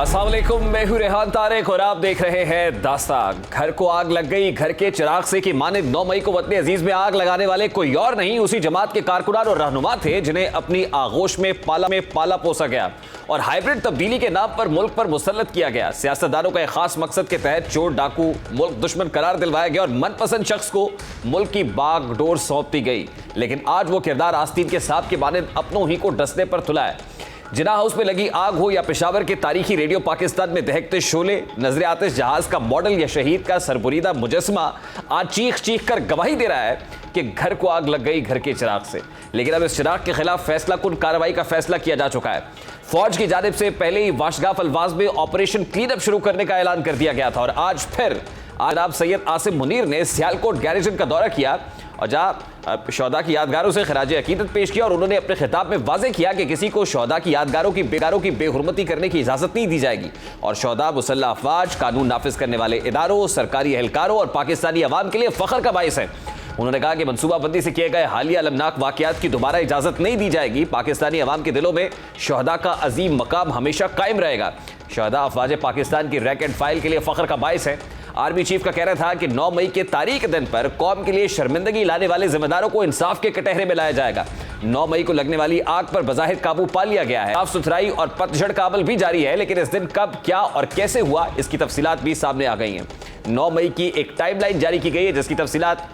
अस्सलाम वालेकुम, मैं हूं रेहान तारिक और आप देख रहे हैं दास्तान। घर को आग लग गई, घर के चिराग से की मानिंद 9 मई को वतन अजीज में आग लगाने वाले कोई और नहीं, उसी जमात के कारकुनान और रहनुमा थे जिन्हें अपनी आगोश में पाला पोसा गया और हाइब्रिड तब्दीली के नाम पर मुल्क पर मुसल्लत किया गया। सियासतदानों का एक खास मकसद के तहत चोर डाकू मुल्क दुश्मन करार दिलवाया गया और मनपसंद शख्स को मुल्क की बागडोर सौंप दी गई। लेकिन आज वो किरदार आस्तीन के सांप के मानिंद अपनों ही को डसने पर तुला है। जिन्ना हाउस में लगी आग हो या पेशावर के तारीखी रेडियो पाकिस्तान में दहकते शोले, नजर आतिश जहाज का मॉडल या शहीद का सरबुरीदा मुजस्समा आज चीख चीख कर गवाही दे रहा है कि घर को आग लग गई घर के चिराग से। लेकिन अब इस चिराग के खिलाफ फैसला कुन कार्रवाई का फैसला किया जा चुका है। फौज की जानिब से पहले ही वाशगाफ अल्फाज में ऑपरेशन क्लीन अप शुरू करने का ऐलान कर दिया गया था और आज फिर जनाब सैयद आसिम मुनीर ने सियालकोट गैरिजन का दौरा किया और जहां शौदा की यादगारों से खराज अकीदत पेश किया और उन्होंने अपने खिताब में वाज़ेह किया कि किसी को शौदा की यादगारों की बेहुरमती करने की इजाज़त नहीं दी जाएगी और शौदा मुसल्लह अफवाज, कानून नाफिज करने वाले इदारों, सरकारी एहलकारों और पाकिस्तानी अवाम के लिए फ़ख्र का बाइस है। उन्होंने कहा कि मनसूबाबंदी से किए गए हालिया अलमनाक वाक़यात की दोबारा इजाज़त नहीं दी जाएगी। पाकिस्तानी अवाम के दिलों में शौदा का अजीम मकाम हमेशा कायम रहेगा। शौदा अफवाज पाकिस्तान की रैंक एंड फाइल के लिए फ़ख्र का बाइस है। आर्मी चीफ का कहना था कि 9 मई के तारीख दिन पर कौम के लिए शर्मिंदगी लाने वाले जिम्मेदारों को इंसाफ के कटहरे में लाया जाएगा। 9 मई को लगने वाली आग पर बज़ाहिर काबू पा लिया गया है। साफ सुथराई और पतझड़ का अमल भी जारी है, लेकिन इस दिन कब, क्या और कैसे हुआ, इसकी तफसीलात भी सामने आ गई हैं। 9 मई की एक टाइमलाइन जारी की गई है जिसकी तफसीलात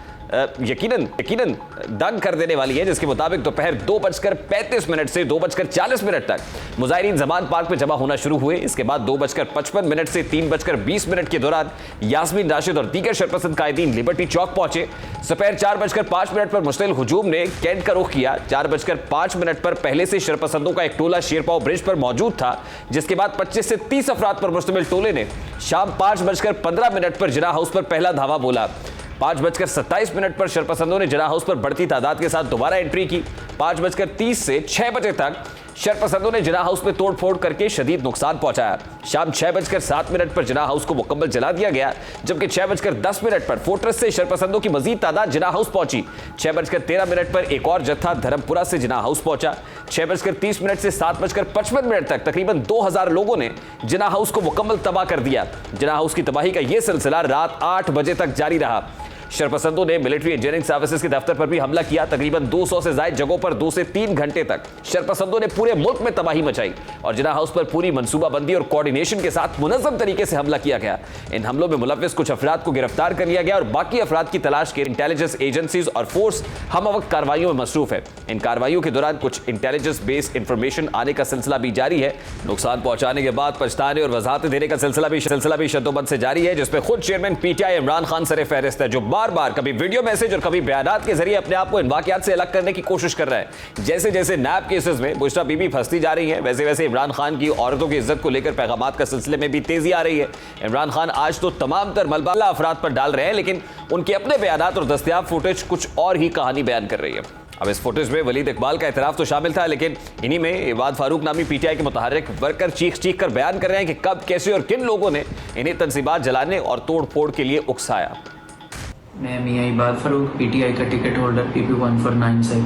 यकीनन दंग कर देने वाली है, जिसके मुताबिक दोपहर 2:35 से 2:40 तक मुजाहिरीन जमान पार्क में जमा होना शुरू हुए। इसके बाद 2:55 से 3:20 के दौरान यास्मीन राशिद और दीगर शरपसंद कायदीन लिबर्टी चौक पहुंचे। दोपहर 4:05 पर मुश्तिल हुजूम ने कैंट का रुख किया। 4:05 पर पहले से शरपसंदों का एक टोला शेरपाव ब्रिज पर मौजूद था, जिसके बाद 25 से 30 अफराद पर मुश्तमिल टोले ने शाम 5:15 पर जिन्ना हाउस पर पहला धावा बोला। 5:27 पर शरपसंदों ने जिन्ना हाउस पर बढ़ती तादाद के साथ दोबारा एंट्री की। 5:30 से 6 बजे तक शरपसंदों ने जिन्ना हाउस में तोड़फोड़ करके शदीद नुकसान पहुंचाया। शाम 6:07 पर जिन्ना हाउस को मुकम्मल जला दिया गया, जबकि 6:10 पर फोर्ट्रेस से शरपसंदों की मजीद तादाद जिन्ना हाउस पहुंची। 6:13 पर एक और जत्था धर्मपुरा से जिन्ना हाउस पहुंचा। 6:30 से 7:55 तक तकरीबन 2000 लोगों ने जिन्ना हाउस को मुकम्मल तबाह कर दिया। जिन्ना हाउस की तबाही का यह सिलसिला रात 8 बजे तक जारी रहा। शरपसंदों ने मिलिट्री इंजीनियरिंग सर्विसेज के दफ्तर पर भी हमला किया। तकरीबन 200 से ज्यादा जगहों पर 2 से 3 घंटे तक शरपसंदों ने पूरे मुल्क में तबाही मचाई और जिन्ना हाउस पर पूरी मनसूबाबंदी और कोऑर्डिनेशन के साथ मुनज़्ज़म तरीके से हमला किया गया। इन हमलों में मुलव्विस कुछ अफराद को गिरफ्तार कर लिया गया और बाकी अफराद की तलाश के इंटेलिजेंस एजेंसीज और फोर्स हमवक्त कार्रवाइयों में मसरूफ है। इन कार्रवाइयों के दौरान कुछ इंटेलिजेंस बेस्ड इंफॉर्मेशन आने का सिलसिला भी जारी है। नुकसान पहुंचाने के बाद पछताने और वजाहत देने का सिलसिला भी शद्दोबंद से जारी है, जिसमें खुद चेयरमैन पीटीआई इमरान खान सर फहरिस्त है, जो बार बार कभी वीडियो मैसेज और कभी बयानात के जरिए अपने आप को इन वाकयात से अलग करने की कोशिश कर रहा है। जैसे जैसे नैब केसेस में बुशरा बीबी फंसती जा रही है, वैसे वैसे इमरान खान की औरतों की इज्जत को लेकर पैगामात का सिलसिले में भी तेजी आ रही है। इमरान खान आज तो तमाम तर मलबा अफराद पर डाल रहे हैं, लेकिन उनके अपने बयानात और दस्तयाब फुटेज कुछ और ही कहानी बयान कर रही है। अब इस फुटेज में वलीद इकबाल का एतराफ़ तो शामिल था, लेकिन इन्हीं में इबाद फारूक नामी पीटीआई के मुतहर्रिक वर्कर चीख चीख कर बयान कर रहे हैं कि कब, कैसे और किन लोगों ने इन्हें तंसीबात जलाने और तोड़ फोड़ के लिए उकसाया। मैं मियाँ इबाद फारूक, पीटीआई का टिकट होल्डर PP149 से।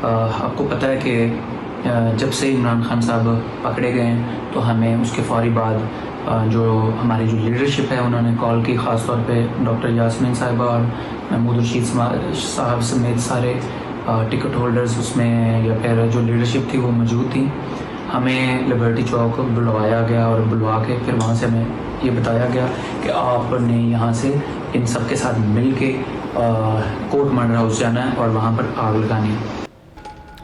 आपको पता है कि जब से इमरान खान साहब पकड़े गए हैं तो हमें उसके फौरी बाद जो हमारी जो लीडरशिप है उन्होंने कॉल की, ख़ास तौर पे डॉक्टर यास्मीन साहिबा और महमूद रशीद साहब समेत सारे टिकट होल्डर्स उसमें या फिर जो लीडरशिप थी वो मौजूद थी। हमें लिबर्टी चौक बुलवाया गया और बुलवा के फिर वहाँ से हमें ये बताया गया कि आपने यहाँ से इन सब के साथ मिल के कोर्ट मर्डर हाउस जाना है और वहाँ पर आग लगानी है।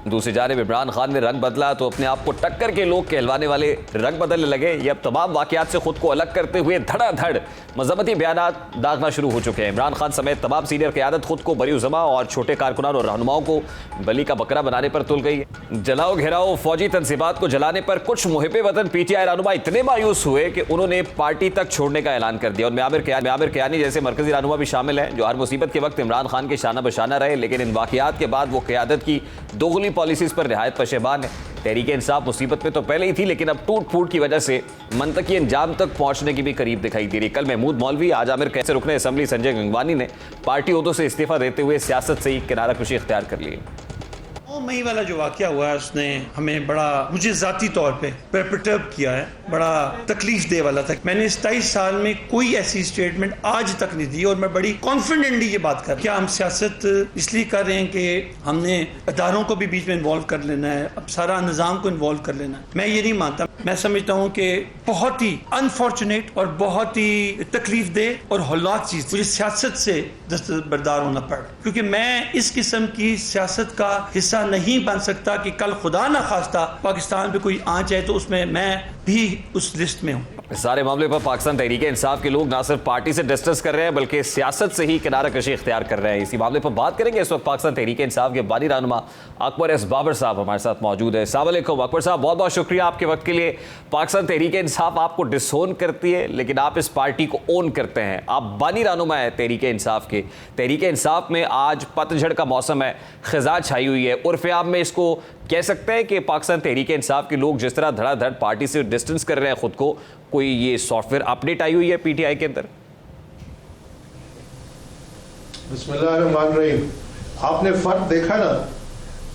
दूसरी जानिब इमरान खान ने रंग बदला तो अपने आप को टक्कर के लोग कहलवाने वाले रंग बदलने लगे। ये अब तमाम वाकयात से खुद को अलग करते हुए धड़ाधड़ मजम्मती बयानात दागना शुरू हो चुके हैं। इमरान खान समेत तमाम सीनियर क़यादत खुद को बरीउज़्ज़मा और छोटे कारकुनान और रहनुमाओं को बली का बकरा बनाने पर तुल गई। जलाओ घेराओ फौजी तंसीबात को जलाने पर कुछ मुहिब वतन पीटीआई रहनुमा इतने मायूस हुए कि उन्होंने पार्टी तक छोड़ने का ऐलान कर दिया। उनमें आमिर कियानी जैसे मरकजी रहनुमा भी शामिल हैं, जो हर मुसीबत के वक्त इमरान खान के शाना बशाना रहे, लेकिन इन वाकयात के बाद वो क़यादत की दोगली पॉलिसीज पर नहायत पशेबान है। तहरीक इंसाफ मुसीबत में तो पहले ही थी, लेकिन अब टूट फूट की वजह से मंतकी अंजाम तक पहुंचने की भी करीब दिखाई दे रही। कल महमूद मौलवी, आज आमिर कैसे रुकने असम्बली संजय गंगवानी ने पार्टी ओहदों से इस्तीफा देते हुए सियासत से ही किनारा कुशी इख्तियार कर ली। मई वाला जो वाक़या हुआ है उसने हमें बड़ा, मुझे ज़ाती तौर पे परटर्ब किया है, बड़ा तकलीफ दे वाला था। मैंने 27 साल में कोई ऐसी स्टेटमेंट आज तक नहीं दी और मैं बड़ी कॉन्फिडेंटली ये बात कर, क्या हम सियासत इसलिए कर रहे हैं कि हमने अदारों को भी बीच में इन्वॉल्व कर लेना है, अब सारा निज़ाम को इन्वॉल्व कर लेना है? मैं ये नहीं मानता। मैं समझता हूँ कि बहुत ही अनफॉर्चुनेट और बहुत ही तकलीफ दे और हौलाक चीज़ मुझे सियासत से दस्तबरदार होना पड़ा, क्योंकि मैं इस किस्म की सियासत का हिस्सा नहीं बन सकता कि कल खुदा ना खास्ता पाकिस्तान पे कोई आ जाए तो उसमें मैं भी उस लिस्ट में हूँ। इस सारे मामले पर पाकिस्तान तहरीक इंसाफ के लोग ना सिर्फ पार्टी से डिस्टेंस कर रहे हैं बल्कि सियासत से ही किनारा कशी इख्तियार कर रहे हैं। इसी मामले पर बात करेंगे। इस वक्त पाकिस्तान तहरीक इंसाफ के बानी रहनुमा अकबर एस बाबर साहब हमारे साथ मौजूद है। अस्सलाम वालेकुम अकबर साहब, बहुत बहुत शुक्रिया आपके वक्त के लिए। पाकिस्तान तहरीक इंसाफ आपको डिसोन करती है लेकिन आप इस पार्टी को ओन करते हैं। आप बानी रहनुमा है तहरीक इंसाफ के। तहरीक इंसाफ में आज पतझड़ का मौसम है, खिज़ा छाई हुई है। उर्फ़ आम में इसको कह सकते हैं कि पाकिस्तान तहरीक इंसाफ के लोग जिस तरह धड़ाधड़ पार्टी से डिस्टेंस कर रहे हैं खुद को, कोई ये सॉफ्टवेयर अपडेट आई हुई है पीटीआई के अंदर? बिस्मिल्लाहिर्रहमानिर्रहीम। आपने फर्क देखा ना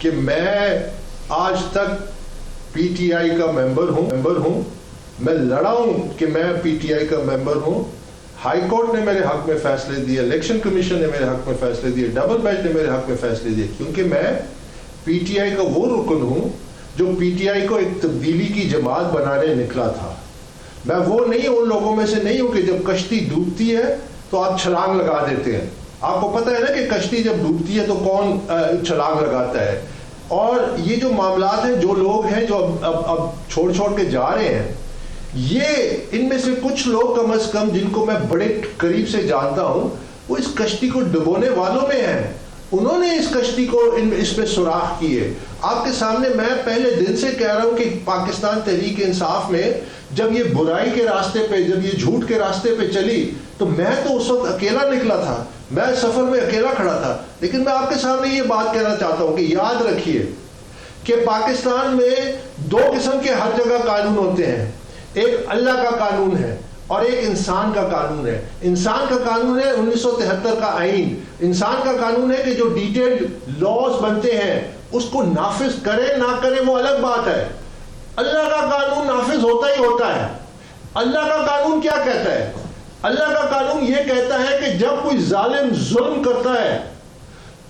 कि मैं आज तक पीटीआई का मेंबर हूं, मैं लड़ा हूं कि मैं पीटीआई का मेंबर हूं। हाई कोर्ट ने मेरे हक में फैसले दिए, इलेक्शन कमीशन ने मेरे हक में फैसले दिए, डबल बेंच ने मेरे हक में फैसले दिए, क्योंकि मैं पीटीआई का वो रुकन हूं जो पीटीआई को एक तब्दीली की जमात बनाने निकला था। मैं वो नहीं, उन लोगों में से नहीं हूं कि जब कश्ती डूबती है तो आप छलांग लगा देते हैं। आपको पता है ना कि कश्ती जब डूबती है तो कौन छलांग लगाता है। और ये जो मामलात हैं, जो लोग हैं जो अब छोड़ के जा रहे हैं, ये इनमें से कुछ लोग कम से कम जिनको मैं बड़े करीब से जानता हूं, वो इस कश्ती को डुबोने वालों में हैं। उन्होंने इस कश्ती को इस पे सुराख किए। आपके सामने मैं पहले दिन से कह रहा हूं कि पाकिस्तान तहरीक इंसाफ में जब ये बुराई के रास्ते पे, जब ये झूठ के रास्ते पे चली, तो मैं तो उस वक्त अकेला निकला था, मैं सफर में अकेला खड़ा था। लेकिन मैं आपके सामने ये बात कहना चाहता हूं कि याद रखिए कि पाकिस्तान में दो किस्म के हर जगह कानून होते हैं। एक अल्लाह का कानून है और एक इंसान का कानून है। इंसान का कानून है 1973 का आईन। इंसान का कानून है कि जो डिटेल्ड लॉज बनते हैं उसको नाफिज करें ना करें वो अलग बात है। अल्लाह का कानून नाफिज होता ही होता है। अल्लाह का कानून क्या कहता है? अल्लाह का कानून ये कहता है कि जब कोई जालिम जुल्म करता है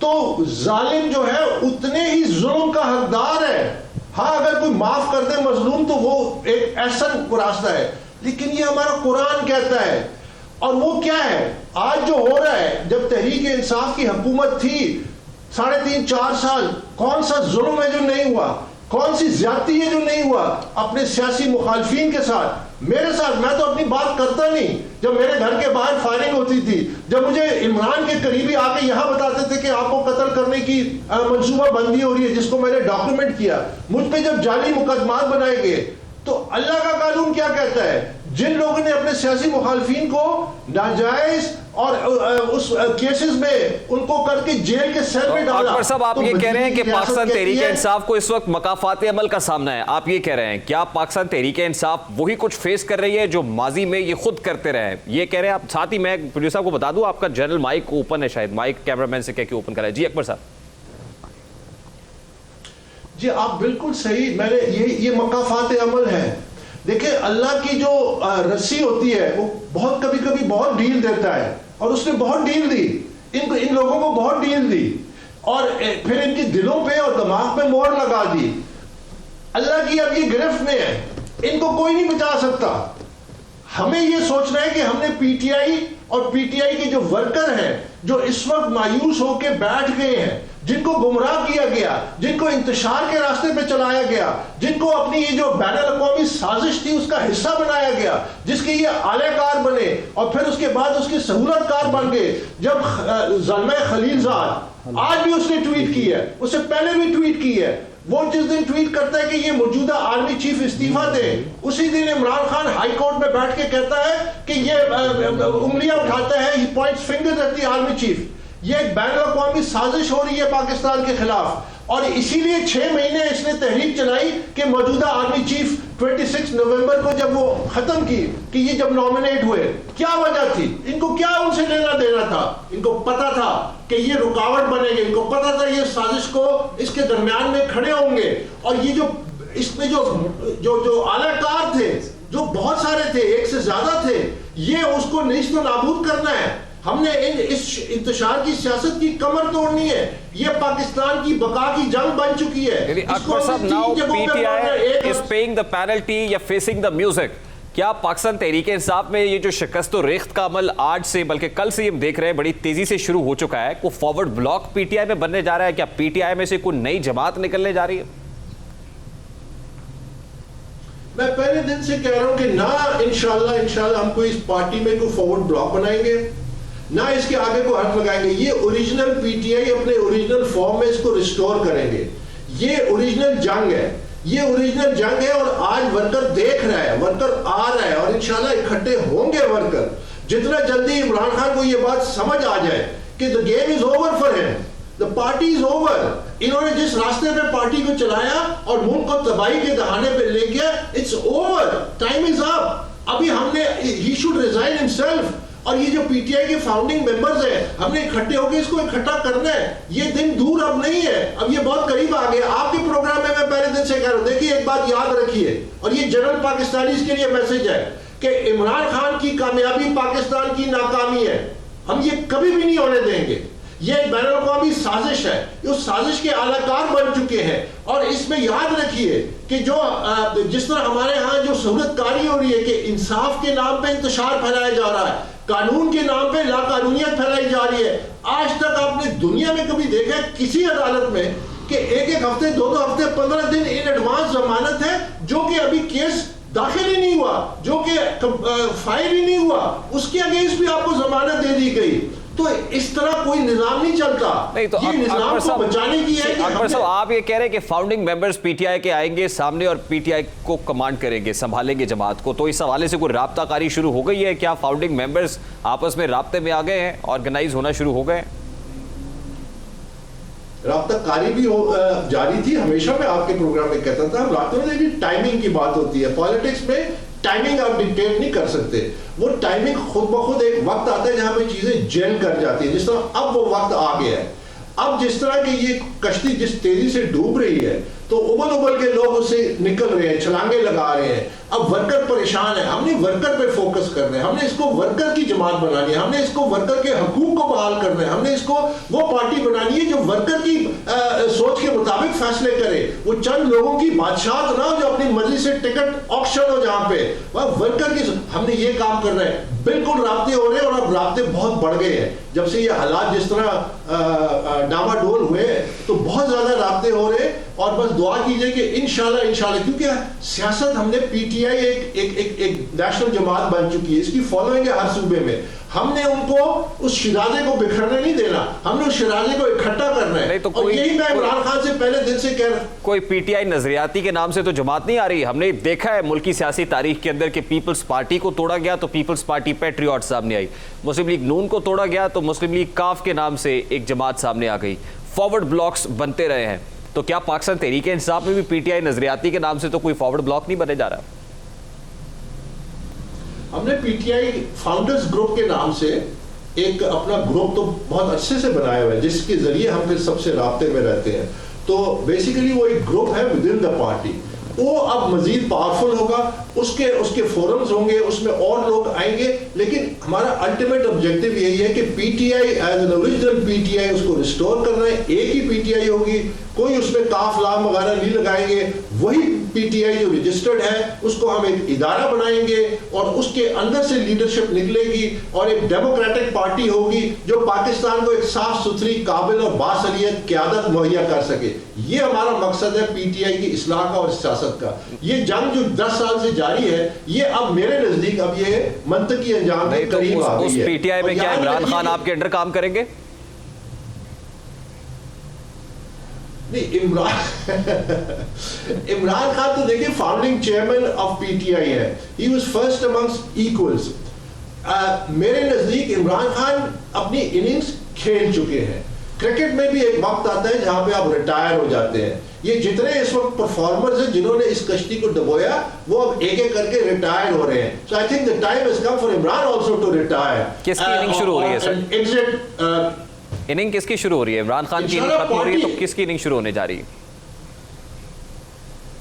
तो जालिम जो है उतने ही जुल्म का हकदार है। हाँ, अगर कोई माफ कर दे मजलूम तो वो एक ऐसा रास्ता है, लेकिन ये हमारा कुरान कहता है। और वो क्या है आज जो हो रहा है? जब तहरीक इंसाफ की हुकूमत थी 3.5-4 साल, कौन सा जुल्म है जो नहीं हुआ? कौन सी ज्यादती है जो नहीं हुआ अपने सियासी मुखालफीन के साथ? मेरे साथ, मैं तो अपनी बात करता नहीं। जब मेरे घर के बाहर फायरिंग होती थी, जब मुझे इमरान के करीबी आके यहां बताते थे कि आपको कत्ल करने की मंसूबा बंदी हो रही है, जिसको मैंने डॉक्यूमेंट किया, मुझ पे जब जाली मुकदमात बनाए गए, तो अल्लाह का कानून क्या कहता है? जिन लोगों ने अपने सियासी मुखालफीन को नाजायज और उस केसेस में उनको करके जेल के सेल में डाला। अकबर साहब, आप ये कह रहे हैं कि पाकिस्तान तहरीक इंसाफ को इस वक्त मकाफात अमल का सामना है। आप ये कह रहे हैं, क्या पाकिस्तान तहरीक इंसाफ वही कुछ फेस कर रही है जो माजी में ये खुद करते रहे? ये कह रहे हैं आप? साथ ही मैं प्रोड्यूसर साहब को बता दूं, आपका जनरल माइक ओपन है, शायद माइक कैमरामैन से कह के ओपन करा है। जी अकबर साहब। जी आप बिल्कुल सही, मैंने ये मकाफात अमल है। देखिए, अल्लाह की जो रस्सी होती है वो बहुत कभी कभी बहुत ढील देता है, और उसने बहुत ढील दी, इन लोगों को बहुत ढील दी, और फिर इनके दिलों पे और दिमाग पे मोहर लगा दी। अल्लाह की अब ये गिरफ्त में है, इनको कोई नहीं बचा सकता। हमें ये सोचना है कि हमने पीटीआई और पीटीआई के जो वर्कर हैं, जो इस वक्त मायूस होकर बैठ गए हैं, जिनको गुमराह किया गया, जिनको इंतशार के रास्ते पे चलाया गया, जिनको अपनी ये जो बैनुल-अक़वामी साजिश थी उसका हिस्सा बनाया गया, जिसके ये आलेकार बने और फिर उसके बाद उसके सहूलतकार बन गए। जब ज़ल्मे खलीलज़ाद, आज भी उसने ट्वीट की है, उससे पहले भी ट्वीट की है, वो जिस दिन ट्वीट करता है कि ये मौजूदा आर्मी चीफ इस्तीफा दे, उसी दिन इमरान खान हाई कोर्ट में बैठ के कहता है कि ये उंगलियां उठाता है, he points fingers at the army chief. ये एक बैन अवी साजिश हो रही है पाकिस्तान के खिलाफ, और इसीलिए 6 महीने इसने तहरीक चलाई कि मौजूदा आर्मी चीफ 26 नवंबर को जब वो खत्म की कि ये जब नॉमिनेट हुए, क्या वजह थी, इनको क्या उनसे लेना देना था, इनको पता था कि ये रुकावट बनेगी, इनको पता था ये साजिश को इसके दरमियान में खड़े होंगे, और ये जो इसमें जो आलाकार थे, जो बहुत सारे थे, एक से ज्यादा थे, ये उसको नेस्तो नाबूद करना है। हमने इस इंतशार की सियासत की कमर तोड़नी है। ये पाकिस्तान की बका की जंग बन चुकी है। अकबर साहब, now PTI is paying the penalty या फेसिंग द म्यूजिक। क्या पाकिस्तान तहरीक इंसाफ में ये जो शिकस्त और रेख्त का अमल आज से बल्कि कल से हम देख रहे हैं बड़ी तेजी से शुरू हो चुका है, को फॉरवर्ड ब्लॉक पीटीआई में बनने जा रहा है? क्या पीटीआई में से कोई नई जमात निकलने जा रही है? मैं पहले दिन से कह रहा हूं कि ना इंशाल्लाह हम कोई इस पार्टी में कोई फॉरवर्ड ब्लॉक बनाएंगे, ना इसके आगे को हाथ लगाएंगे। ये ओरिजिनल पीटीआई अपने ओरिजिनल फॉर्म में इसको रिस्टोर करेंगे। ये ओरिजिनल जंग है, ये ओरिजिनल जंग है, और आज वर्कर देख रहा है, वर्कर आ रहा है, और इंशाल्लाह इकट्ठे होंगे वर्कर। जितना जल्दी इमरान खान को ये बात समझ आ जाए कि the game is over for him, the party is over. इन्होंने जिस रास्ते पे पार्टी को चलाया और मुल्क को तबाही के दहाने पे ले गया, it's over, time is up. अभी हमने ही शुड रिजाइन हिमसेल्फ। और ये जो पीटीआई के फाउंडिंग मेंबर्स हैं, हमने इकट्ठे होकर इसको इकट्ठा करना है। ये दिन दूर अब नहीं है, अब ये बहुत करीब आ गया। आपके प्रोग्राम में मैं पहले दिन से कह रहा हूं, देखिए एक बात याद रखिए, और ये जनरल पाकिस्तानीज के लिए मैसेज है कि इमरान खान की कामयाबी पाकिस्तान की नाकामी है। हम ये कभी भी नहीं होने देंगे। ये एक बैन अवी साजिश है, उस साजिश के आलाकार बन चुके हैं। और इसमें याद रखिए कि जो जिस तरह हमारे यहाँ जो सहूलतकारी हो रही है कि इंसाफ के नाम पे इंतशार फैलाया जा रहा है, कानून के नाम पे लाकानूनियत फैलाई जा रही है। आज तक आपने दुनिया में कभी देखा है किसी अदालत में कि एक हफ्ते, 2 हफ्ते, 15 दिन इन एडवांस जमानत है, जो कि अभी केस दाखिल ही नहीं हुआ, जो कि फाइल ही नहीं हुआ, उसके अगेंस्ट भी आपको जमानत दे दी गई। तो इस तरह कोई निजाम नहीं चलता। नहीं तो ये निजाम को बचाने की है। अकबर साहब, आप ये कह रहे हैं कि फाउंडिंग मेंबर्स पीटीआई के आएंगे सामने और पीटीआई को कमांड करेंगे, संभालेंगे जमात को, तो इस हवाले से कोई राब्ताकारी शुरू हो गई है? क्या फाउंडिंग मेंबर्स आपस में राब्ते में आ गए हैं, ऑर्गेनाइज होना शुरू हो गए? राब्ताकारी भी जारी थी हमेशा। मैं आपके प्रोग्राम में कहता था, राब्ते में टाइमिंग की बात होती है। पॉलिटिक्स में टाइमिंग आप डिक्टेट नहीं कर सकते। वो टाइमिंग खुद ब खुद एक वक्त आता है जहां पे चीजें जेल कर जाती है। जिस तरह अब वो वक्त आ गया है, अब जिस तरह की ये कश्ती जिस तेजी से डूब रही है, तो उबल उबल के लोग उससे निकल रहे हैं, छलांगे लगा रहे हैं। अब वर्कर परेशान है, हमने वर्कर पे फोकस करना है, हमने इसको वर्कर की जमात बनानी है, हमने इसको वर्कर के हकूक को बहाल करना है, हमने इसको वो पार्टी बनानी है जो वर्कर की सोच के मुताबिक फैसले करे। वो चंद लोगों की बादशाह ना हो जो अपनी मर्जी से टिकट ऑक्शन हो, जहां पे वह वर्कर की, हमने ये काम करना है। बिल्कुल राब्ते हो रहे हैं, और अब राब्ते बहुत बढ़ गए हैं। जब से ये हालात जिस तरह डामाडोल हुए, तो बहुत ज्यादा राब्ते हो रहे हैं। और बस दुआ कीजिए कि इंशाल्लाह, क्योंकि सियासत हमने पीटीआई एक नेशनल जमात बन चुकी है, इसकी फॉलोइंग है हर सूबे में। हमने उनको उस शिराजे को बिखरने नहीं देना, हमने उस शिराजे को इकट्ठा करना है। तो और यही मैं इमरान खान से पहले दिन से कह रहा हूं। कोई पीटीआई नजरियाती के नाम से तो जमात नहीं आ रही। हमने देखा है मुल्क की सियासी तारीख के अंदर कि पीपल्स पार्टी को तोड़ा गया तो पीपल्स पार्टी पैट्रियट सामने आई, मुस्लिम लीग नून को तोड़ा गया तो मुस्लिम लीग काफ के नाम से एक जमात सामने आ गई। फॉरवर्ड ब्लॉक्स बनते रहे हैं। तो क्या पाकिस्तान तहरीक इंसाफ में भी पीटीआई नजरियाती के नाम से तो कोई फॉरवर्ड ब्लॉक नहीं बने जा रहा? हमने पीटीआई फाउंडर्स ग्रुप के नाम से एक अपना ग्रुप तो बहुत अच्छे से बनाया हुआ है, जिसके जरिए हम फिर सबसे राब्ते में रहते हैं। तो बेसिकली वो एक ग्रुप है विद इन द पार्टी। वो अब मजीद पावरफुल होगा, उसके फोरम्स होंगे, उसमें और लोग आएंगे। लेकिन हमारा अल्टीमेट ऑब्जेक्टिव यही है कि PTI as an original PTI उसको रिस्टोर करना है। एक ही पीटीआई होगी, कोई उसमें काफ लाम वगैरह नहीं लगाएंगे। वही पीटीआई जो रजिस्टर्ड है उसको हम एक इदारा बनाएंगे और उसके अंदर से लीडरशिप निकलेगी और एक डेमोक्रेटिक पार्टी होगी जो पाकिस्तान को एक साफ सुथरी, काबिल और बासलियत क़यादत मुहैया कर सके। ये हमारा मकसद है पीटीआई की इस्लाह का और सियासत का। ये जंग जो 10 साल से जारी है, ये अब मेरे नजदीक अब ये मंतकी अंजाम के करीब आ गई है। पीटीआई में क्या इमरान खान आपके अंडर काम करेंगे? नहीं, इमरान खान तो देखिए फाउंडिंग चेयरमैन ऑफ पीटीआई है। He was first amongst equals. मेरे नजदीक इमरान खान अपनी इनिंग्स खेल चुके हैं। क्रिकेट में भी एक वक्त आता है जहां पे आप रिटायर हो जाते हैं। ये जितने इस वक्त परफॉर्मर्स हैं जिन्होंने इस कश्ती को डुबोया, वो अब एक एक करके रिटायर हो रहे हैं। So I think the time has come for Imran also to retire. किसकी इनिंग शुरू हो रही है सर? एग्जिट इनिंग किसकी शुरू हो रही है? इमरान खान की इनिंग खत्म हो रही है, तो किसकी इनिंग शुरू होने जा रही है?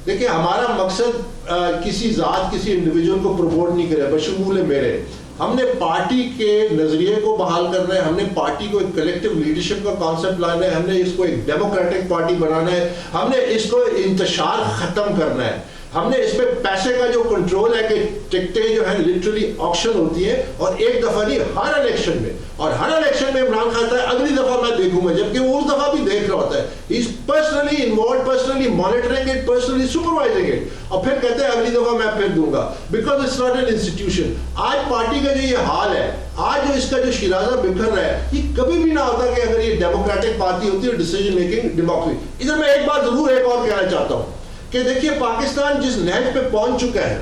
देखिए, हमारा मकसद किसी जात, किसी इंडिविजुअल को प्रमोट नहीं करे, बशमूल मेरे। हमने पार्टी के नजरिए को बहाल करना है, हमने पार्टी को एक कलेक्टिव लीडरशिप का कॉन्सेप्ट लाना है, हमने इसको एक डेमोक्रेटिक पार्टी बनाना है, हमने इसको इंतशार खत्म करना है, हमने इसमें पैसे का जो कंट्रोल है कि टिकटें जो है लिटरली ऑक्शन होती है और एक दफा नहीं, हर इलेक्शन में, और हर इलेक्शन में इमरान खान कहता है अगली दफा मैं देखूंगा, जबकि वो उस दफा भी देख रहा होता है। He is personally involve, personally monitoring it, personally supervising it, और फिर कहते हैं अगली दफा मैं फिर दूंगा, because it's not an institution. आज पार्टी का जो ये हाल है, आज जो इसका जो शिराजा बिखर रहा है, ये कभी भी ना होता कि अगर ये डेमोक्रेटिक पार्टी होती है, डिसीजन मेकिंग डेमोक्रेसी। इधर मैं एक बात जरूर एक और कहना चाहता हूँ कि देखिए, पाकिस्तान जिस नहज पे पहुंच चुका है,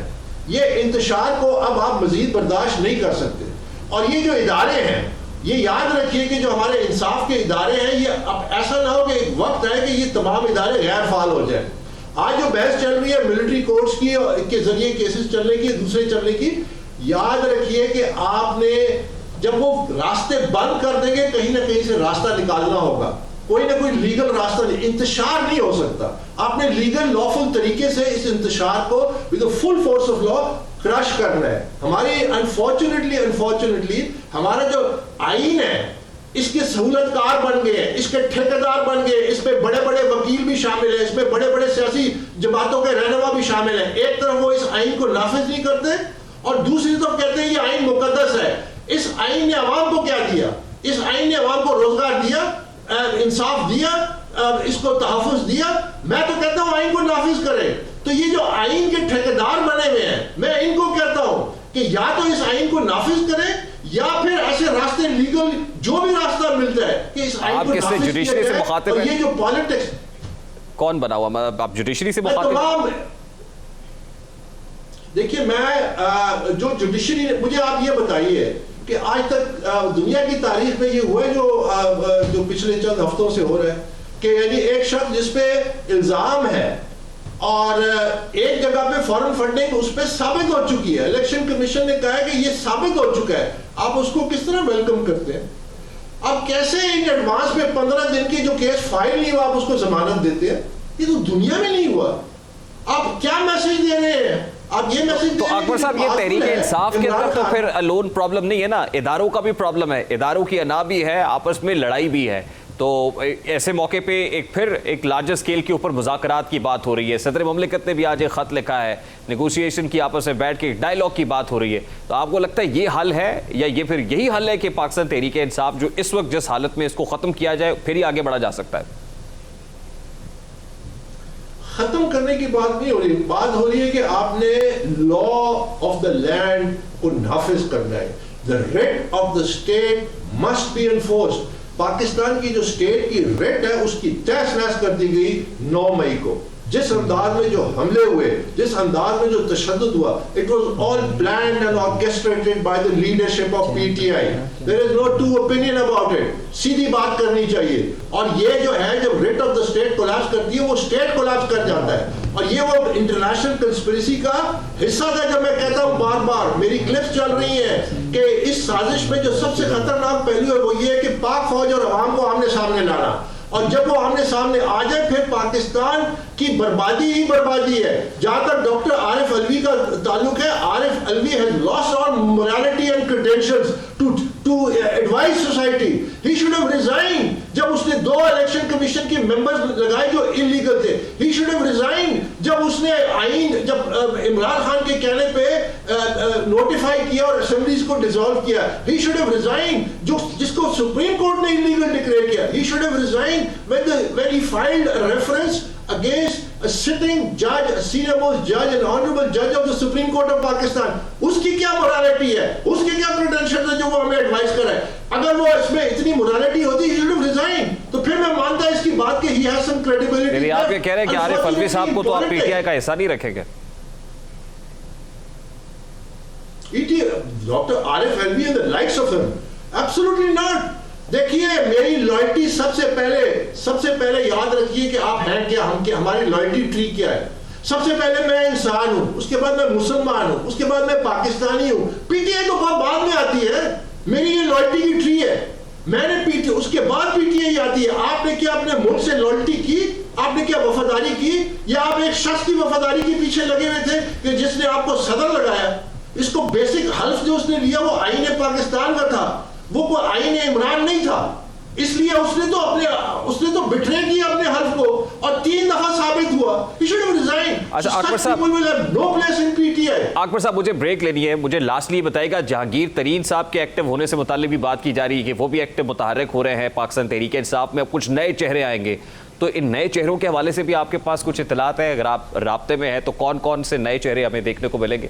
ये इंतशार को अब आप मजीद बर्दाश्त नहीं कर सकते। और ये जो इदारे हैं, ये याद रखिए कि जो हमारे इंसाफ के इदारे हैं, ये अब ऐसा ना हो कि एक वक्त है कि ये तमाम इदारे गैर फाल हो जाए। आज जो बहस चल रही है मिलिट्री कोर्ट्स की के जरिए केसेस चलने की, दूसरे चलने की, याद रखिए कि आपने जब वो रास्ते बंद कर देंगे, कहीं ना कहीं से रास्ता निकालना होगा, कोई ना कोई लीगल रास्ता नहीं, इंतशार नहीं हो सकता। आपने लीगल लॉफुल तरीके से इस इंतशार को with the full force of law crush करना है। हमारी अनफॉर्चुनेटली हमारा जो आईन है, इसके सहूलतकार बन गए हैं, इसके ठेकेदार बन गए, इसमें बड़े बड़े वकील भी शामिल हैं, इसमें बड़े बड़े सियासी जमातों के रहनुमा भी शामिल हैं। एक तरफ वो इस आईन को नाफिज नहीं करते और दूसरी तरफ कहते हैं ये आईन मुकद्दस है। इस आईन ने अवाम को क्या दिया? इस आईन ने अवाम को रोजगार दिया, इंसाफ दिया, इसको तहफ़्फ़ुज़ दिया। मैं तो कहता हूँ आईन को नाफिज करें। तो ये जो आईन के ठेकेदार बने हुए हैं, मैं इनको कहता हूँ कि या तो इस आईन को नाफिज करें या फिर ऐसे रास्ते लीगल जो भी रास्ता मिलता है कि इस आईन को नाफिज जुडिशरी से मुखातिब और हैं? ये जो पॉलिटिक्स कौन बना हुआ? मतलब आप जुडिशरी से मुखातिब? देखिए, मैं जो जुडिशरी, मुझे आप ये बताइए कि आज तक दुनिया की तारीख में ये हुआ है जो पिछले चंद हफ्तों से हो रहा है कि यानी एक शख्स जिसपे इल्जाम है और एक जगह पे फॉरेन फंडिंग उस पर साबित हो चुकी है, इलेक्शन कमीशन ने कहा है कि ये साबित हो चुका है, आप उसको किस तरह वेलकम करते हैं? आप कैसे इन एडवांस में 15 दिन की जो केस फाइल नहीं हुआ आप उसको जमानत देते हैं? ये तो दुनिया में नहीं हुआ। आप क्या मैसेज दे रहे हैं? आप ये मैसेज तो अकबर साहब, ये तहरीक इंसाफ के अंदर तो फिर अलोन प्रॉब्लम नहीं है ना, इदारों का भी प्रॉब्लम है, इदारों की अना भी है, आपस में लड़ाई भी है। तो ऐसे मौके पे एक लार्जर स्केल के ऊपर मुज़ाकरात की बात हो रही है। सदर मुमलिकत ने भी आज एक ख़त लिखा है, नेगोशिएशन की, आपस में बैठ के डायलॉग की बात हो रही है। तो आपको लगता है ये हल है, या ये फिर यही हल है कि पाकिस्तान तहरीक इंसाफ जो इस वक्त जिस हालत में, इसको ख़त्म किया जाए, फिर ही आगे बढ़ा जा सकता है? खत्म करने की बात नहीं हो रही, बात हो रही है कि आपने लॉ ऑफ द लैंड को नाफिज करना है। The rate of the state must be enforced. Pakistan की जो स्टेट की रेट है उसकी तहस नहस कर दी गई 9 मई को। जिस अंदाज में जो हमले हुए, जिस अंदाज में जो तशद्दुद हुआ, it was all planned and orchestrated by the leadership of PTI. There is no two opinion about it. सीधी बात करनी चाहिए। और ये जो है, जब writ of the state collapse करती है, वो स्टेट कोलैप्स कर जाता है। और ये वो इंटरनेशनल कंस्पिरेसी का हिस्सा था। जब मैं कहता हूँ बार बार, मेरी क्लिप्स चल रही है कि इस साजिश में जो सबसे खतरनाक पहलू है वो ये है कि पाक फौज और अवाम को आमने सामने लाना, और जब वो आमने सामने आ जाए फिर पाकिस्तान की बर्बादी ही बर्बादी है। जहां तक डॉक्टर आरिफ अलवी का ताल्लुक है, Arif Alvi has lost all morality and credentials to advise society. He should have resign. जब उसने 2 इलेक्शन कमीशन के मेंबर्स लगाए जो इलीगल थे, ही शुड हैव रिजाइन। जब उसने आईन, जब इमरान खान के कहने पे नोटिफाई किया और असेंबलीज को डिसॉल्व किया, ही शुड हैव रिजाइन। जिसको सुप्रीम कोर्ट ने इलीगल डिक्लेयर किया, ही should have resign when he filed a reference against a sitting judge, a senior most judge, an honorable judge of the Supreme Court of Pakistan. उसकी क्या morality है, उसके क्या credential है जो वो हमें एडवाइस कर रहा है? अगर वो इसमें इतनी मोरालिटी होती, he should have resigned, तो फिर मैं मानता इसकी बात कि he has some credibility। आप ये कह रहे हैं कि आरिफ अलवी साहब को तो आप पीटीआई का हिस्सा नहीं रखेंगे? Dr. Arif Alvi and the likes of him, absolutely not। देखिए मेरी लॉयल्टी सबसे पहले याद रखिए कि आप हैं क्या, हम क्या, हमारी लॉयल्टी ट्री क्या है। सबसे पहले मैं इंसान हूं, उसके बाद मैं मुसलमान हूं, उसके बाद मैं पाकिस्तानी हूं। पीटीआई तो बहुत बाद में आती है, मेरी ये लॉयल्टी की ट्री है। मैंने पीटीआई, उसके बाद पीटीआई आती है। आपने क्या अपने मुल्क से लॉयल्टी की, आपने क्या वफादारी की, या आप एक शख्स की वफादारी के पीछे लगे हुए थे कि जिसने आपको सदर लगाया। इसको बेसिक हल्फ जो उसने लिया वो आईन पाकिस्तान का था, वो कोई आईन इमरान नहीं था। इसलिए उसने तो बिट्रे किया अपने हल्फ को और 3 दफा साबित हुआ। He should have resigned. अच्छा, अकबर साहब, people will have no place in PTI. Akbar साहब मुझे ब्रेक लेनी है। मुझे लास्टली बताइएगा, जहांगीर तरीन साहब के एक्टिव होने से मुताल्लिक भी बात की जा रही है कि वो भी एक्टिव मुतहर्रिक हो रहे हैं पाकिस्तान तहरीक इंसाफ में। अब कुछ नए चेहरे आएंगे, तो इन नए चेहरों के हवाले से भी आपके पास कुछ इतलात है? अगर आप राब्ते में हैं तो कौन कौन से नए चेहरे हमें देखने को मिलेंगे?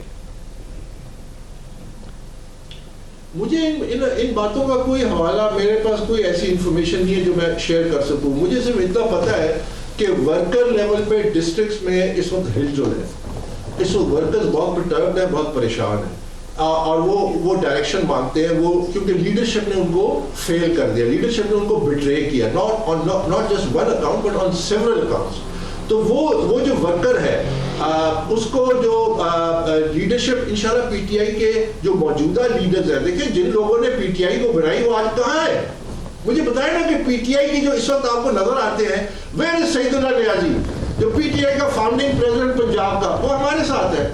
मुझे इन बातों का कोई हवाला, मेरे पास कोई ऐसी इंफॉर्मेशन नहीं है जो मैं शेयर कर सकूं। मुझे सिर्फ इतना पता है कि वर्कर लेवल पे डिस्ट्रिक्ट्स में इस वक्त हिलजुल है। इस वक्त वर्कर्स बहुत परटर्ब्ड है, बहुत परेशान है और वो डायरेक्शन मांगते हैं। वो क्योंकि लीडरशिप ने उनको फेल कर दिया, लीडरशिप ने उनको बिट्रे किया, not just one account but on several accounts. तो वो जो वर्कर है उसको जो लीडरशिप इंशाल्लाह पीटीआई के जो मौजूदा लीडर्स हैं, देखिए जिन लोगों ने पीटीआई को बनाई वो आज कहाँ है? मुझे बताया ना कि पीटीआई की जो इस वक्त आपको नजर आते हैं, वेयर इज सईदुल्लाह नियाज़ी, जो पीटीआई का फाउंडिंग प्रेसिडेंट पंजाब का, वो हमारे साथ है।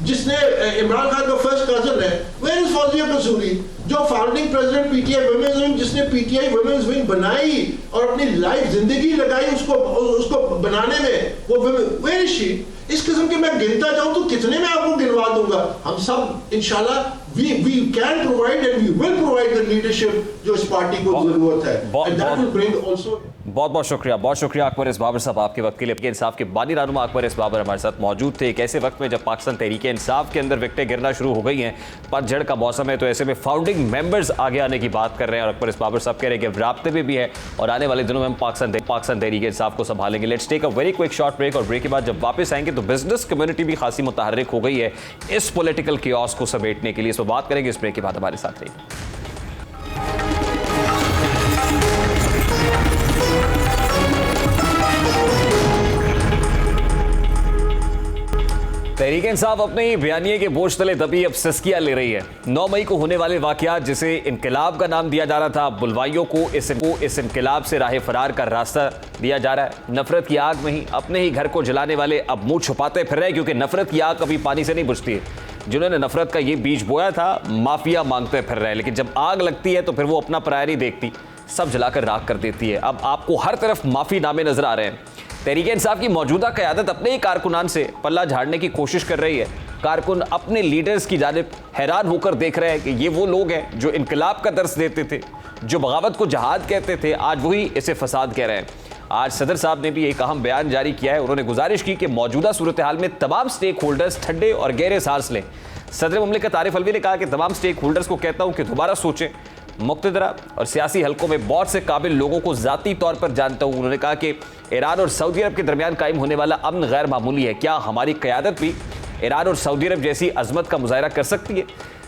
जिसने इमरान खान का फर्स्ट कजन है, वेयर इज फौजिया कसूरी, जो founding president PTI women's wing, जिसने पीटीआई वुमेन्स विंग बनाई और अपनी लाइफ जिंदगी लगाई उसको बनाने में, वो वेयर इज शी? इस किस्म के मैं गिनता जाऊं तो कितने में आपको गिनवा दूंगा। हम सब इंशाल्लाह we can provide and we will provide the leadership जो इस पार्टी को जरूरत है, and that will bring also। बहुत शुक्रिया अकबर इस बाबर साहब आपके वक्त के लिए। इंसाफ के बानी रहनुमा अकबर इस बाबर हमारे साथ मौजूद थे एक ऐसे वक्त में जब पाकिस्तान तहरीक इंसाफ के अंदर विकटें गिरना शुरू हो गई हैं, पतझड़ का मौसम है, तो ऐसे में फाउंडिंग मेंबर्स आगे आने की बात कर रहे हैं और अकबर इस बाबर साहब कह रहे हैं कि राब्ते में भी है और आने वाले दिनों में हम पाकिस्तान तहरीक इंसाफ को संभालेंगे। Let's take a very quick short break और ब्रेक के बाद जब वापस आएंगे तो बिजनेस कम्युनिटी भी खासी मुतहर्रिक हो गई है इस पॉलिटिकल कियोस को समेटने के लिए। इस पर बात करेंगे, इस ब्रेक के बाद हमारे साथ रहिए। तहरीक इंसाफ अपने ही बयानिए के बोझ तले दबी अब सिस्कियां ले रही है। 9 मई को होने वाले वाकयात जिसे इनकलाब का नाम दिया जा रहा था, बुलवाइयों को इस इनकलाब से राह फरार का रास्ता दिया जा रहा है। नफरत की आग में ही अपने ही घर को जलाने वाले अब मुंह छुपाते फिर रहे हैं, क्योंकि नफरत की आग कभी पानी से नहीं बुझती है। जिन्होंने नफरत का ये बीज बोया था माफिया मांगते फिर रहे हैं, लेकिन जब आग लगती है तो फिर वो अपना पराया नहीं देखती, सब जलाकर राख कर देती है। अब आपको हर तरफ माफी नामे नजर आ रहे हैं। तहरीक इंसाफ की मौजूदा क़यादत अपने ही कारकुनान से पल्ला झाड़ने की कोशिश कर रही है। कारकुन अपने लीडर्स की जानिब हैरान होकर देख रहे हैं कि ये वो लोग हैं जो इनकलाब का दर्स देते थे, जो बगावत को जहाद कहते थे, आज वही इसे फसाद कह रहे हैं। आज सदर साहब ने भी एक अहम बयान जारी किया है। उन्होंने गुजारिश की कि मौजूदा सूरत हाल में तमाम स्टेक होल्डर्स ठंडे और गहरे सांस लें। सदर मुमलिकत आरिफ अलवी ने कहा कि तमाम स्टेक होल्डर्स को कहता हूं कि दोबारा सोचें। मुक्तदरा और सियासी हलकों में बहुत से काबिल लोगों को ज़ाती तौर पर जानता हूँ। उन्होंने कहा कि ईरान और सऊदी अरब के दरमियान कायम होने वाला अमन गैर मामूली है। क्या हमारी क़यादत भी ईरान और सऊदी अरब जैसी अजमत का मुजाहरा कर सकती है?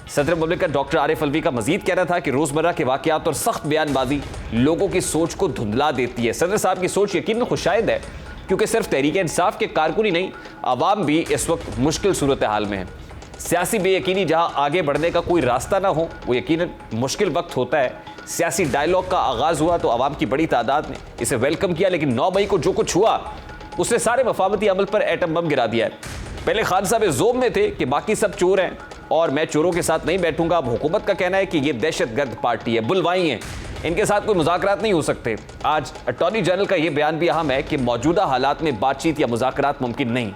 सदर मुमलिकत डॉक्टर आरिफ अलवी का मजीद कहना था कि रोज़मर्रा के वाक़यात और सख्त बयानबाजी लोगों की सोच को धुंधला देती है। सदर साहब की सोच यकीनन खुशायद है, क्योंकि सिर्फ तहरीक इंसाफ के कारकुन ही नहीं, आवाम भी इस वक्त मुश्किल सूरत हाल में है। सियासी बेयकीनी जहां आगे बढ़ने का कोई रास्ता ना हो, वो यकीनन मुश्किल वक्त होता है। सियासी डायलॉग का आगाज़ हुआ तो आवाम की बड़ी तादाद ने इसे वेलकम किया, लेकिन 9 मई को जो कुछ हुआ उसने सारे मफामती अमल पर एटम बम गिरा दिया है। पहले खान साहब जोम में थे कि बाकी सब चोर हैं और मैं चोरों के साथ नहीं बैठूंगा। अब हुकूमत का कहना है कि ये दहशतगर्द पार्टी है, बुलवाई हैं, इनके साथ कोई मुज़ाकरात नहीं हो सकते। आज अटॉर्नी जनरल का यह बयान भी अहम है कि मौजूदा हालात में बातचीत या मुज़ाकरात मुमकिन नहीं।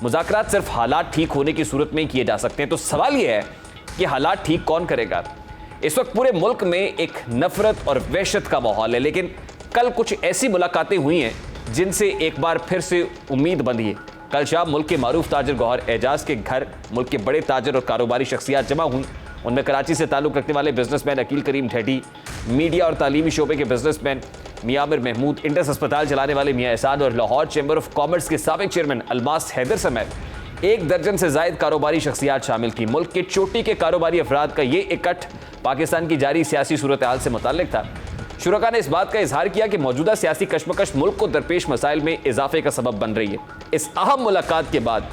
मुज़ाकरात सिर्फ हालात ठीक होने की सूरत में ही किए जा सकते हैं। तो सवाल यह है कि हालात ठीक कौन करेगा? इस वक्त पूरे मुल्क में एक नफरत और वहशत का माहौल है, लेकिन कल कुछ ऐसी मुलाकातें हुई हैं जिनसे एक बार फिर से उम्मीद बंधी है। कल शाम मुल्क के मारूफ ताजर गौहर एजाज के घर मुल्क के बड़े ताजर और कारोबारी शख्सियात जमा हुई। उनमें कराची से ताल्लुक़ रखने वाले बिजनेसमैन अकील करीम ढेडी, मीडिया और तालीमी शोबे के बिजनेसमैन मियां आमिर महमूद, इंडस अस्पताल चलाने वाले मियां एहसान और लाहौर चैम्बर ऑफ कॉमर्स के साबिक चेयरमैन अलमास हैदर समेत 1 दर्जन से जायद कारोबारी शख्सियात शामिल थी। मुल्क के चोटी के कारोबारी अफराद का ये इकट्ठ पाकिस्तान की जारी सियासी सूरत हाल से मुताल्लिक था। शुरका ने इस बात का इजहार किया कि मौजूदा सियासी कशमकश मुल्क को दरपेश मसाइल में इजाफे का सबब बन रही है। इस अहम मुलाकात के बाद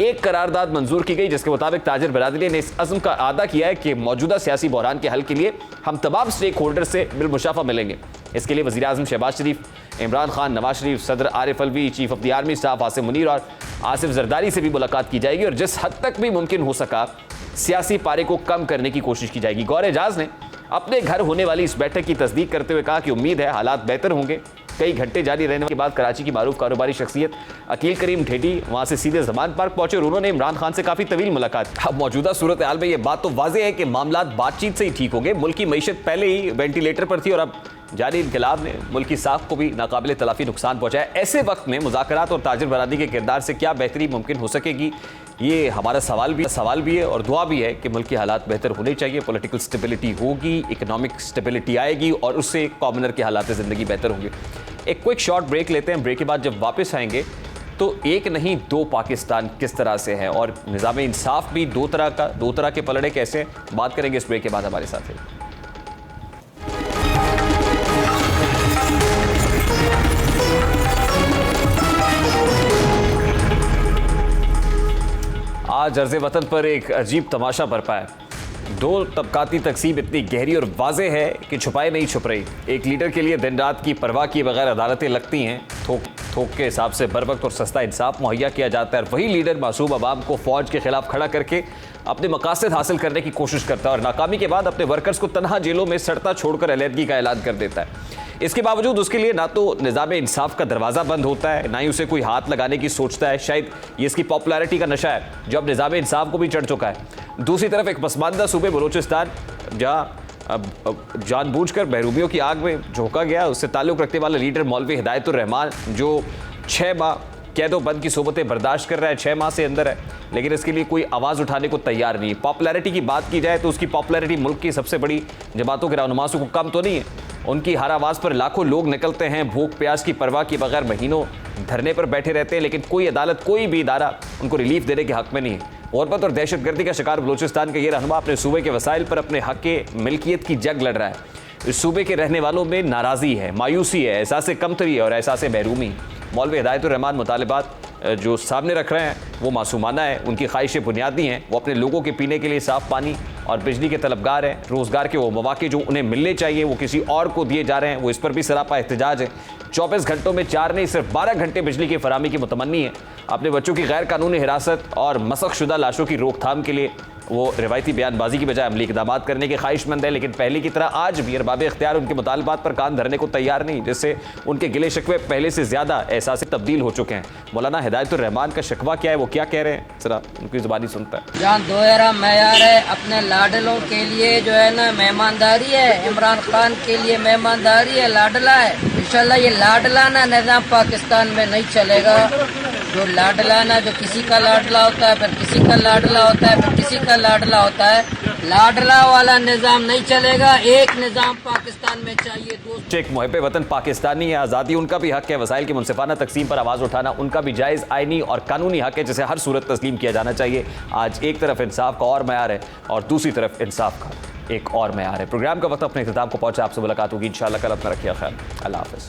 एक करारदाद मंजूर की गई जिसके मुताबिक ताजिर बरादरी ने इस अज़्म का अदा किया है कि मौजूदा सियासी बहरान के हल के लिए हम तमाम स्टेक होल्डर से बिलमुशाफा मिलेंगे। इसके लिए वज़ीर आज़म शहबाज शरीफ, इमरान खान, नवाज शरीफ, सदर Arif Alvi, chief of the army staff Asim Munir और आसिफ जरदारी से भी मुलाकात की जाएगी और जिस हद तक भी मुमकिन हो सका सियासी पारे को कम करने की कोशिश की जाएगी। गौर एजाज ने अपने घर होने वाली इस बैठक की तस्दीक करते हुए कहा कि उम्मीद है हालात बेहतर होंगे। कई घंटे जारी रहने के बाद कराची की मारूफ कारोबारी शख्सियत अकील करीम ढेडी वहां से सीधे जमान पार्क पहुंचे और उन्होंने इमरान खान से काफी तवील मुलाकात की। अब मौजूदा सूरत हाल में यह बात तो वाज़ेह है कि मामला बातचीत से ही ठीक होंगे। मुल्क की मईशत पहले ही वेंटिलेटर पर थी और अब जारी इनकलाब ने मुल्क की साख को भी नाकाबिले तलाफी नुकसान पहुंचाया। ऐसे वक्त में मुज़ाकरात और ताजिर बरादरी के किरदार से क्या बेहतरी मुमकिन हो सकेगी, ये हमारा सवाल भी है और दुआ भी है कि मुल्क के हालात बेहतर होने चाहिए। पॉलिटिकल स्टेबिलिटी होगी, इकोनॉमिक स्टेबिलिटी आएगी और उससे कॉमनर के हालात ज़िंदगी बेहतर होंगे। एक क्विक शॉर्ट ब्रेक लेते हैं। ब्रेक के बाद जब वापस आएंगे तो एक नहीं दो पाकिस्तान किस तरह से है और निज़ाम इंसाफ भी दो तरह के पलड़े कैसे, बात करेंगे इस ब्रेक के बाद। हमारे साथ है आज अर्ज़े वतन पर एक अजीब तमाशा बरपा है। दो तबकाती तकसीम इतनी गहरी और वाज़ेह है कि छुपाए नहीं छुप रही। एक लीडर के लिए दिन रात की परवाह किए बगैर अदालतें लगती हैं, थोक के हिसाब से बर वक्त और सस्ता इंसाफ मुहैया किया जाता है और वही लीडर मासूम अवाम को फौज के खिलाफ खड़ा करके अपने मकासद हासिल करने की कोशिश करता है और नाकामी के बाद अपने वर्कर्स को तनहा जेलों में सड़ता छोड़कर अलहदगी का ऐलान कर देता है। इसके बावजूद उसके लिए ना तो निज़ाम इंसाफ का दरवाज़ा बंद होता है, ना ही उसे कोई हाथ लगाने की सोचता है। शायद ये इसकी पॉपुलैरिटी का नशा है जो अब निज़ाम इंसाफ को भी चढ़ चुका है। दूसरी तरफ एक पसमानदा सूबे बलूचिस्तान जहाँ जानबूझकर महरूमियों की आग में झोंका गया, उससे ताल्लुक़ रखने वाला लीडर मौलवी हिदायतुर रहमान जो 6 माह कैदो बंद की सोबतें बर्दाश्त कर रहा है, 6 माह से अंदर है, लेकिन इसके लिए कोई आवाज़ उठाने को तैयार नहीं। पॉपुलैरिटी की बात की जाए तो उसकी पॉपुलैरिटी मुल्क की सबसे बड़ी जमातों के रहनुमाओं को कम तो नहीं है। उनकी हर आवाज़ पर लाखों लोग निकलते हैं, भूख प्यास की परवाह किए बगैर महीनों धरने पर बैठे रहते हैं, लेकिन कोई अदालत, कोई भी इदारा उनको रिलीफ देने के हक में नहीं है। गुरबत और दहशतगर्दी का शिकार बलूचिस्तान का ये रहनुमा अपने सूबे के वसाइल पर अपने हक के मिल्कियत की जंग लड़ रहा है। इस सूबे के रहने वालों में नाराज़ी है, मायूसी है, एहसास कमतरी है और एहसास महरूमी। मौलवी हिदायतुर रहमान मुतालिबात जो सामने रख रहे हैं वो मासूमाना है, उनकी ख्वाहिशें बुनियादी हैं। वो अपने लोगों के पीने के लिए साफ़ पानी और बिजली के तलबगार हैं। रोज़गार के वो मौके जो उन्हें मिलने चाहिए वो किसी और को दिए जा रहे हैं, वो इस पर भी सरापा एहतजाज है। 24 घंटों में 4 नहीं सिर्फ 12 घंटे बिजली की फराहमी की मुतमन्नी है। अपने बच्चों की गैर कानूनी हिरासत और मसखशुदा लाशों की रोकथाम के लिए वो रिवायती बयानबाजी की बजाय अमली इक़दाम करने के ख्वाहिशमंद है, लेकिन पहले की तरह आज भी अरबाब इख्तियार उनके मुतालबात पर कान धरने को तैयार नहीं, जिससे उनके गिले शिकवे पहले से ज़्यादा एहसास तब्दील हो चुके हैं। मौलाना हिदायतुर रहमान का शिकवा क्या है, वो क्या कह रहे हैं, जरा उनकी ज़ुबानी सुनता है। जहाँ दोहरा मैयार है, अपने लाडलों के लिए जो है ना मेहमानदारी है, इमरान खान के लिए मेहमानदारी है, लाडला है। इंशाल्लाह ये लाडला ना निज़ाम पाकिस्तान में नहीं चलेगा। जो लाडला ना, जो किसी का लाडला होता है, फिर किसी का लाडला होता है, फिर किसी का लाडला होता है, लाडला वाला निज़ाम नहीं चलेगा। एक निज़ाम पाकिस्तान में चाहिए। एक मुहब्बे वतन पाकिस्तानी है, आज़ादी उनका भी हक है, वसाइल की मुनसिफाना तकसीम पर आवाज़ उठाना उनका भी जायज़ आइनी और कानूनी हक है, जिसे हर सूरत तस्लीम किया जाना चाहिए। आज एक तरफ इंसाफ का और मयार है और दूसरी तरफ इंसाफ का एक और मयार है। प्रोग्राम का वक्त अपने इख्तिताम को पहुंचा। आपसे मुलाकात होगी इंशाअल्लाह कल। अपना रखिए ख्याल। अल्लाह हाफ़िज़।